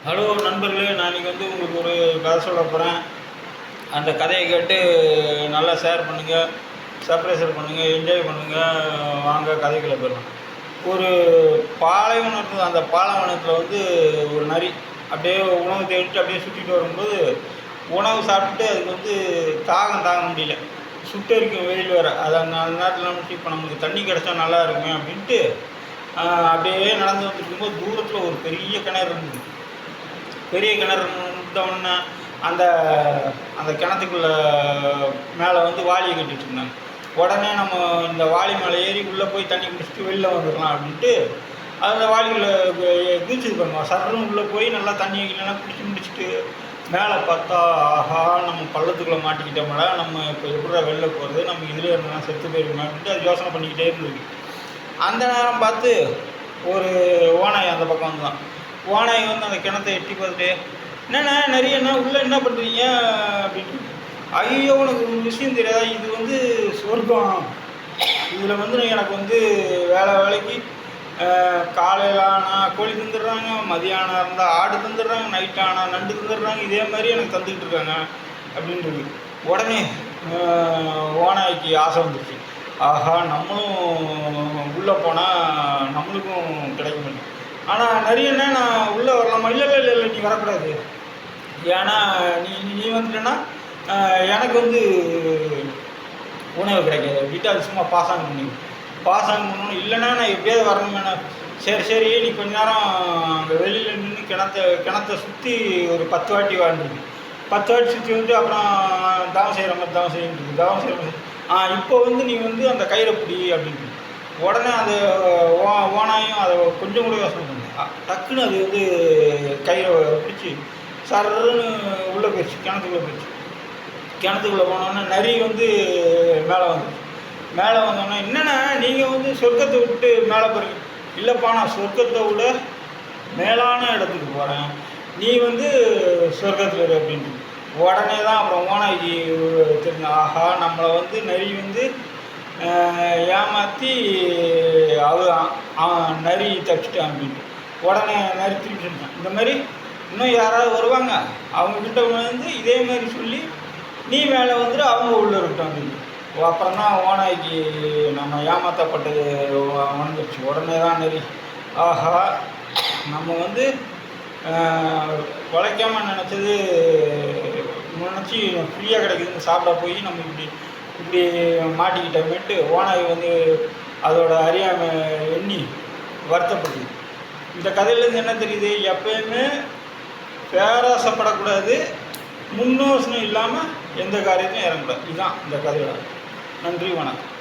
Hello நண்பர்களே, நான் இன்றைக்கி உங்களுக்கு ஒரு கதை சொல்ல போகிறேன். அந்த கதையை கேட்டு நல்லா ஷேர் பண்ணுங்கள், சர்ப்ரைசர் பண்ணுங்கள், என்ஜாய் பண்ணுங்கள். வாங்க கதைக்குள்ளே போயிடலாம். ஒரு பாலைவனத்தில் அந்த பாலைவனத்தில் ஒரு நரி அப்படியே உணவு தேடிட்டு அப்படியே சுற்றிட்டு வரும்போது உணவு சாப்பிட்டுட்டு அதுக்கு தாகம் தாங்க முடியல. சுட்டெரிக்கும் வெயில் வேறு. அந்த நேரத்தில் இப்போ நமக்கு தண்ணி கிடச்சா நல்லா இருக்குமே அப்படின்ட்டு அப்படியே நடந்து வந்துருக்கும்போது தூரத்தில் ஒரு பெரிய கிணறு இருந்தது. பெரிய கிணறு உடனே அந்த அந்த கிணத்துக்குள்ளே மேலே வாளியை கட்டிகிட்டு இருந்தாங்க. உடனே நம்ம இந்த வாளி மேலே ஏறி உள்ளே போய் தண்ணி குடிச்சிட்டு வெளில வந்துடலாம் அப்படின்ட்டு அந்த வாளிக்குள்ளே குதிச்சுது பண்ணுவோம். சர்றன்னு உள்ளே போய் நல்லா தண்ணி இல்லைன்னா முடிச்சுட்டு மேலே பார்த்தா, ஆஹா நம்ம பள்ளத்துக்குள்ளே மாட்டிக்கிட்டோம்னா நம்ம இப்போ எப்படா வெளில போகிறது, நம்ம இதில் இருந்தால் செத்து போயிருக்கோம் அப்படின்ட்டு அது யோசனை பண்ணிக்கிட்டே இருந்தது. அந்த நேரம் பார்த்து ஒரு ஓனாய் அந்த பக்கம் வந்துதான். ஓனாய் அந்த கிணத்தை எட்டி பார்த்துட்டு, என்னண்ணா நிறையண்ணா உள்ளே என்ன பண்ணுறீங்க அப்படின்ட்டு. ஐயோ உனக்கு ஒரு விஷயம் தெரியாதா, இது சொர்க்கம். இதில் எனக்கு வேலைக்கு காலையில் ஆனால் கோழி தந்துடுறாங்க, மதியானம் இருந்தால் ஆடு தந்துடுறாங்க, நைட் ஆனால் நண்டு தந்துடுறாங்க, இதே மாதிரி எனக்கு தந்துக்கிட்டு இருக்காங்க அப்படின்றது. உடனே ஓனாய்க்கு ஆசை வந்துடுச்சு. ஆஹா நம்மளும் உள்ளே போனால் நம்மளுக்கும் கிடைக்க மாட்டேன். ஆனால் நிறையண்ணா நான் உள்ளே வரலாமா? இல்லை இல்லை இல்லை இல்லை நீ வரக்கூடாது. ஏன்னா நீ நீ வந்துட்டேன்னா எனக்கு உணவு கிடைக்காது அப்படின்ட்டு அது சும்மா பாசாங்க பண்ணணும். இல்லைன்னா நான் எப்படியாவது வரணுமேண்ணா. சரி நீ கொஞ்ச நேரம் அங்கே வெளியில் நின்று கிணத்தை சுற்றி ஒரு 10 வாட்டி வாழ்ந்துருக்கு. 10 வாட்டி சுற்றி அப்புறம் தவம் செய்கிற மாதிரி இப்போ நீ அந்த கயிறை பிடி அப்படின்ட்டு. உடனே அது ஓனாயும் அதை கொஞ்சம் கூட யோசனை பண்ணு. டக்குன்னு அது கயிறை பிடிச்சி சர்ன்னு உள்ளே போயிடுச்சு, கிணத்துக்குள்ளே போனோடனே நரி மேலே வந்தோடனே, என்னென்னா நீங்கள் சொர்க்கத்தை விட்டு மேலே போகிறீங்க. இல்லைப்பா நான் சொர்க்கத்தை விட மேலான இடத்துக்கு போகிறேன், நீ சொர்க்கத்தில் இரு அப்படின்ட்டு. உடனே தான் அப்புறம் ஓனாய்க்கு தெரிஞ்ச, ஆஹா நம்மளை நரி ஏமாற்றி அவன் நரி தப்பிச்சிட்டான் அப்படின்ட்டு. உடனே நரி திருப்பி சொன்னான், இந்த மாதிரி இன்னும் யாராவது வருவாங்க, அவங்கக்கிட்ட இதே மாதிரி சொல்லி நீ மேலே அவங்க உள்ளே இருக்கட்டும் அப்படின்னு. அப்புறம் தான் ஓனாய்க்கு நம்ம ஏமாற்றப்பட்டது வந்துடுச்சு. உடனே தான் நரி, ஆஹா நம்ம உழைக்காமல் நினச்சி ஃப்ரீயாக கிடைக்குதுன்னு சாப்பிட போய் நம்ம இப்படி மாட்டிக்கிட்டோமேட்டு ஓனாய் அதோட அறியாமை எண்ணி வருத்தப்படுது. இந்த கதையிலேருந்து என்ன தெரியுது, எப்பயுமே பேராசைப்படக்கூடாது, முன்னோசனை இல்லாமல் எந்த காரியத்தையும் இறங்கக்கூடாது. இதுதான் இந்த கதையோட. நன்றி, வணக்கம்.